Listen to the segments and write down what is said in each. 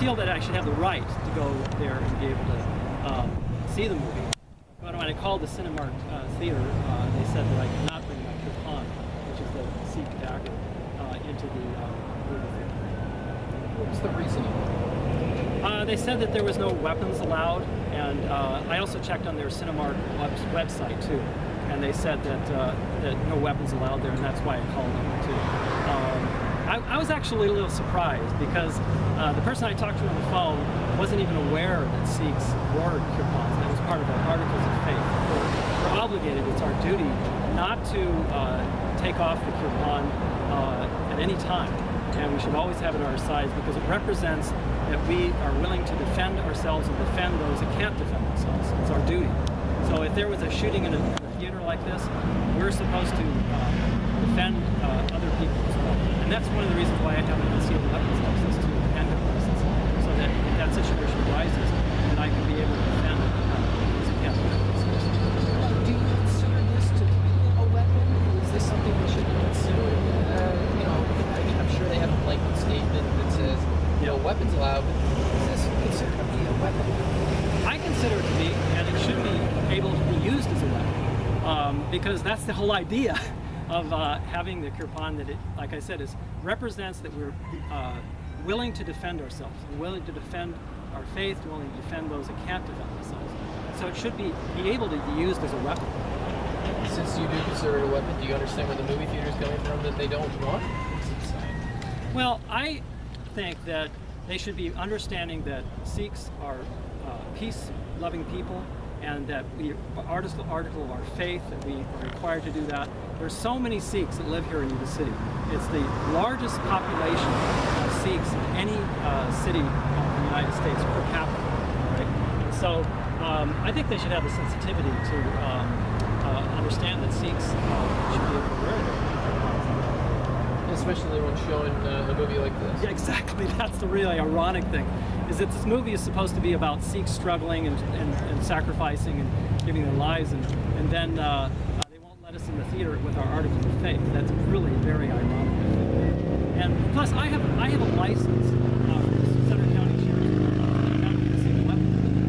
feel that I should have the right to go there and be able to see the movie. But when I called the Cinemark theater, they said that I could not bring my kirpan, which is the Sikh dagger, into the movie theater. What was the reasoning? They said that there was no weapons allowed, and I also checked on their Cinemark website too, and they said that no weapons allowed there, and that's why I called them too. I was actually a little surprised because the person I talked to on the phone wasn't even aware that Sikhs wore kirpans. That was part of our articles of faith. We're obligated, it's our duty, not to take off the kirpan at any time. And we should always have it at our sides because it represents that we are willing to defend ourselves and defend those that can't defend themselves. It's our duty. So if there was a shooting in a theater like this, we're supposed to defend other people as well. And that's one of the reasons why I have a concealed weapons license to defend a license, so that if that situation arises, then I can be able to defend those who can't defend themselves. Do you consider this to be a weapon? Is this something we should consider? I'm sure they have a blanket statement that says, no weapons allowed. Is this considered to be a weapon? I consider it to be, and it should be able to be used as a weapon, because that's the whole idea of having the kirpan, that it, like I said, represents that we're willing to defend ourselves, and willing to defend our faith, willing to defend those that can't defend themselves. So it should be able to be used as a weapon. Since you do consider it a weapon, do you understand where the movie theater is coming from that they don't want it? Well, I think that they should be understanding that Sikhs are peace-loving people, and that we are article of our faith, that we are required to do that. There's so many Sikhs that live here in Yuba City. It's the largest population of Sikhs in any city of the United States per capita. Right? And so I think they should have the sensitivity to understand that Sikhs should be able to wear it. Especially when showing a movie like this. Yeah, exactly. That's the really ironic thing, is that this movie is supposed to be about Sikhs struggling and sacrificing and giving their lives, and then they won't let us in the theater with our articles of faith. That's really very ironic. And plus, I have a license from the Sutter County Sheriff's Department to see the weapon.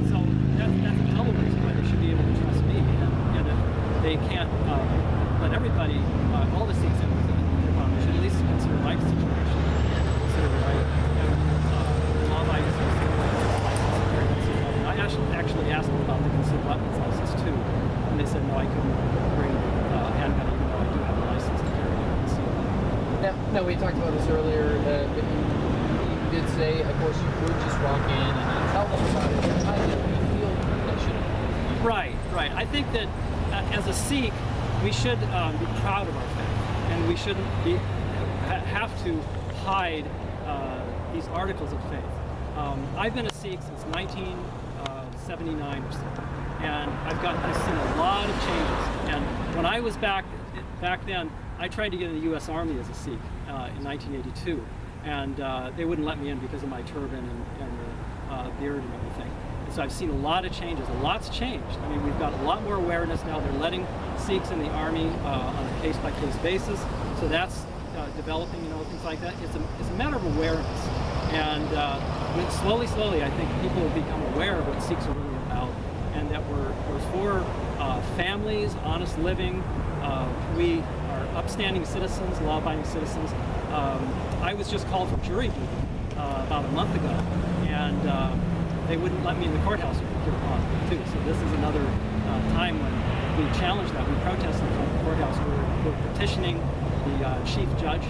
So that's another reason why they should be able to trust me. And if they can't let everybody, all the Sikhs in the they should at least consider my situation. Consider that I actually asked them about the concealed weapons license too, and they said no, I couldn't bring handgun even though I do have a license to carry a concealed weapon. Now, we talked about this earlier, but you did say, of course, you could just walk in and tell them about it. How do you feel that should have? Right. I think that as a Sikh, we should be proud of our faith, and we shouldn't have to hide these articles of faith. I've been a Sikh since 1979 or so, and I've seen a lot of changes. And when I was back then, I tried to get in the U.S. Army as a Sikh in 1982, and they wouldn't let me in because of my turban and the beard and everything. And so I've seen a lot of changes. A lot's changed. I mean, we've got a lot more awareness now. They're letting Sikhs in the Army on a case-by-case basis. So that's developing, things like that. It's a matter of awareness. And slowly, I think people will become aware of what Sikhs are really about, and that we're for families, honest living. We are upstanding citizens, law-abiding citizens. I was just called for jury duty about a month ago, and they wouldn't let me in the courthouse with the kirpan too. So this is another time when we challenged that. We protested in front of the courthouse. We're petitioning the chief judge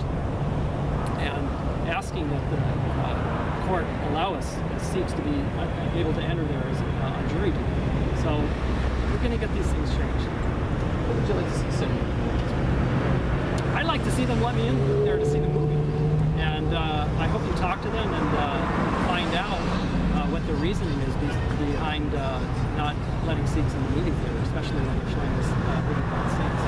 and asking that the court allow us as Sikhs to be able to enter there as on jury duty. So we're going to get these things changed. What would you like to see soon? I'd like to see them let me in there to see the movie, and I hope you talk to them and find out what their reasoning is behind not letting Sikhs in the movie theater, especially when they're showing this movie called Sikhs.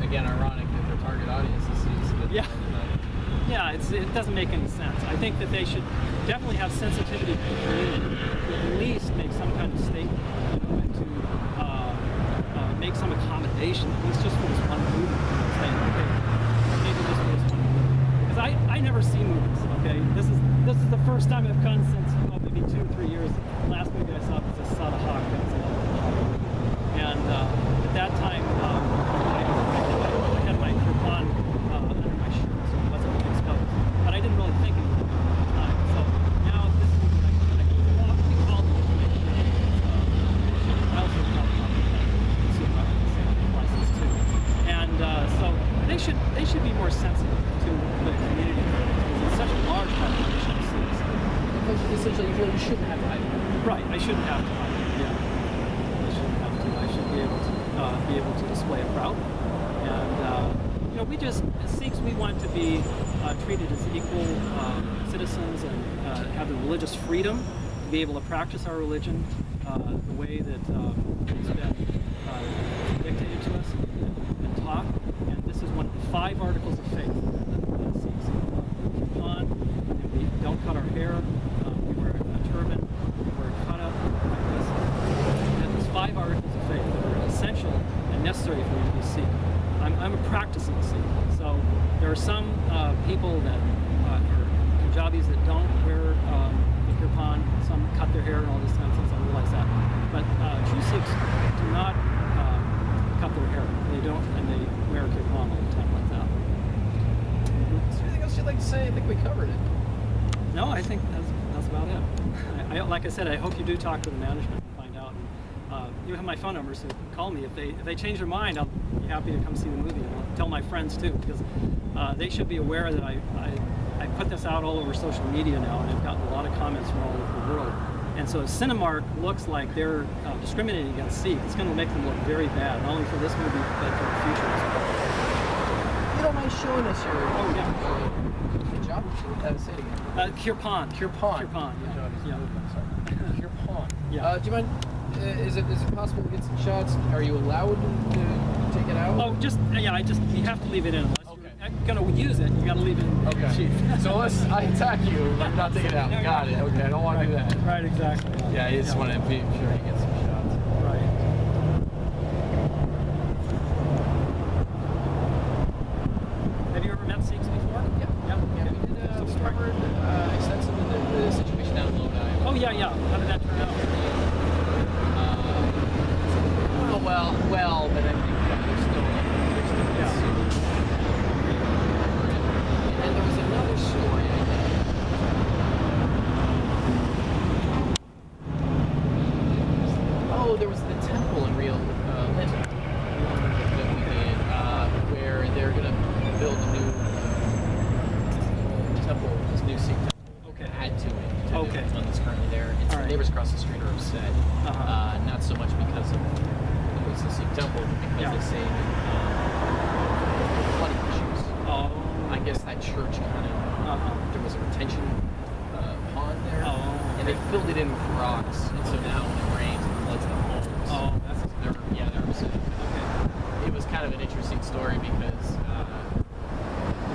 Again, ironic that their target audience is Sikhs. Yeah, it doesn't make any sense. I think that they should definitely have sensitivity to the community, to at least make some kind of statement, and to make some accommodation, at least just for this one movie. Saying, okay, maybe just for this one movie. Because I never see movies, okay? first time I've gone since maybe 2 or 3 years. The last movie I saw was a Sada Hawk. And at that time, I had my kirpan under my shirt, so it wasn't really exposed. But I didn't really think anything at the time. So now this movie, I can call the information. I also call the license too. And so they should be more sensitive to the community because it's such a large population of Sikhs. Because essentially you feel you shouldn't have to hide it. Right, I shouldn't have to hide it. Yeah, I shouldn't have to. I should be able to display it proud. And you know, we just as Sikhs we want to be treated as equal citizens and have the religious freedom to be able to practice our religion the way that it's been dictated to us and taught. And this is one of the 5 articles of faith that Sikhs keep on. And we don't cut our hair. We wear a turban. We wear a kata like this. And there's 5 articles of faith that are essential and necessary for you to be Sikh. I'm a practicing Sikh. So there are some people that are Punjabis that don't wear the kirpan. Some cut their hair and all this kind of things. I realize that. But true Sikhs do not cut their hair. They don't, and they wear a kirpan all the time like that. Is there anything else you'd like to say? I think we covered it. No, I think that's about it. Like I said, I hope you do talk to the management and find out. And, you have my phone number, so call me. If they change their mind, I'll be happy to come see the movie. And I'll tell my friends too, because they should be aware that I put this out all over social media now, and I've gotten a lot of comments from all over the world. And so if Cinemark looks like they're discriminating against Sikhs, it's going to make them look very bad, not only for this movie, but for the future as well. You don't mind showing us your... Oh, yeah. Good job. Say it again. Kirpan. Kirpan. Kirpan, yeah. Kirpan. Yeah. Do you mind, is it possible to get some shots? Are you allowed to take it out? Oh, you have to leave it in. Unless you're going to use it, you got to leave it in. Okay. So unless I attack you, I'm not taking it out. Got it. Okay, I don't want to do that. Right, exactly. Yeah, you just want to be sure you get some shots. Right. Have you ever met Sikhs before? Yeah. We did covered extensively the situation down in Lodi. Oh, yeah. How did that turn out? Well, but I think there's still and then there was another story, I think. Oh, there was the temple in Rio Linda that we did, where they're going to build a new temple, this new Sikh temple. Okay. Add to it. To Okay. the one that's currently there. And so All right. neighbors across the street are upset. Not so much because of the Sikh Temple, but because they say flooding issues. Oh. I guess that church kind of, there was a retention pond there, and they filled it in with rocks, and so now when it rains, it floods the homes. Oh, that's they're upset. okay. It was kind of an interesting story because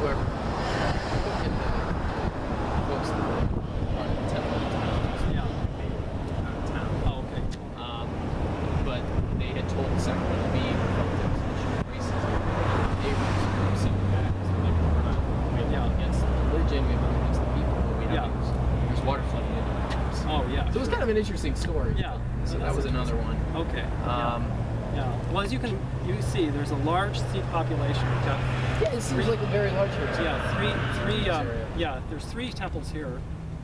whoever looked at the folks that were part of the temple in town, out of town. Oh, okay. But they had told the Sacramento Bee from the issue of racism. They were sent back. So they were not against the religion, we were against the people, but we have there's water flooding into the house. Oh, yeah. So it was kind of an interesting story. Yeah. So that was another one. Okay. Yeah. Well, as you see, there's a large Sikh population. Yeah, it seems like a very large area. Yeah, there's 3 temples here,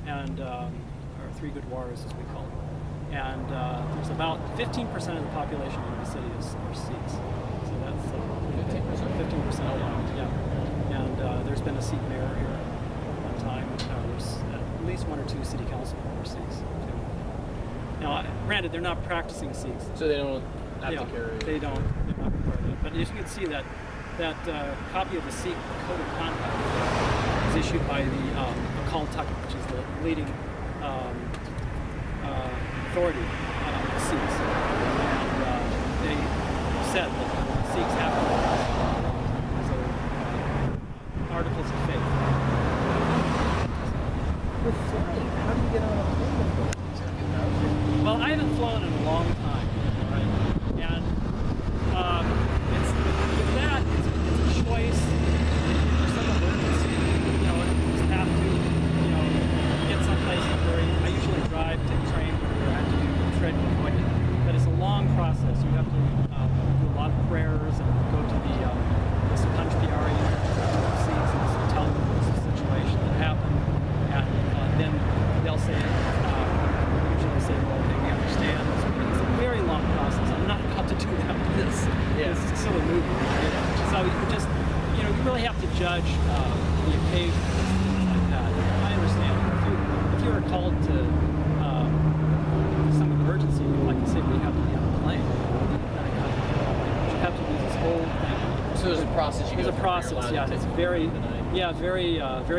and or 3 gurdwaras as we call them. And there's about 15% of the population in the city are Sikhs. So that's 15%. Yeah. And there's been a Sikh mayor here at one time. There's at least 1 or 2 city council members Sikhs too. Now, granted, they're not practicing Sikhs. So they don't have to carry. They're not required to. But as you can see, that copy of the Sikh Code of Conduct is issued by the Akal Takht, which is the leading authority of the Sikhs. And they said that Sikhs have to articles of faith. With flying, how do you get on a plane? Well, I haven't flown in a long time, right? And it's with that, it's a choice. If there's some emergency, you just have to, get something called to some emergency, like you say, we have to be on a plane. You have to do this whole thing. So there's a process. There's a process. Yeah, it's very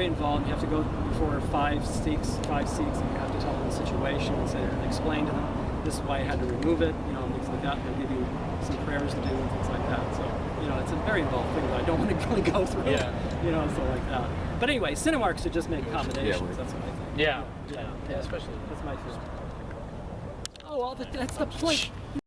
involved. You have to go before five Sikhs, and you have to tell them the situation and explain to them this is why I had to remove it. You know, and things like that. They'll give you some prayers to do and things like that. So, you know, it's a very involved thing that I don't want to really go through. Yeah. You know, so like that. But anyway, Cinemark should just make accommodations. That's what I think. Yeah, especially. That's my feeling. Oh, well, that's the point.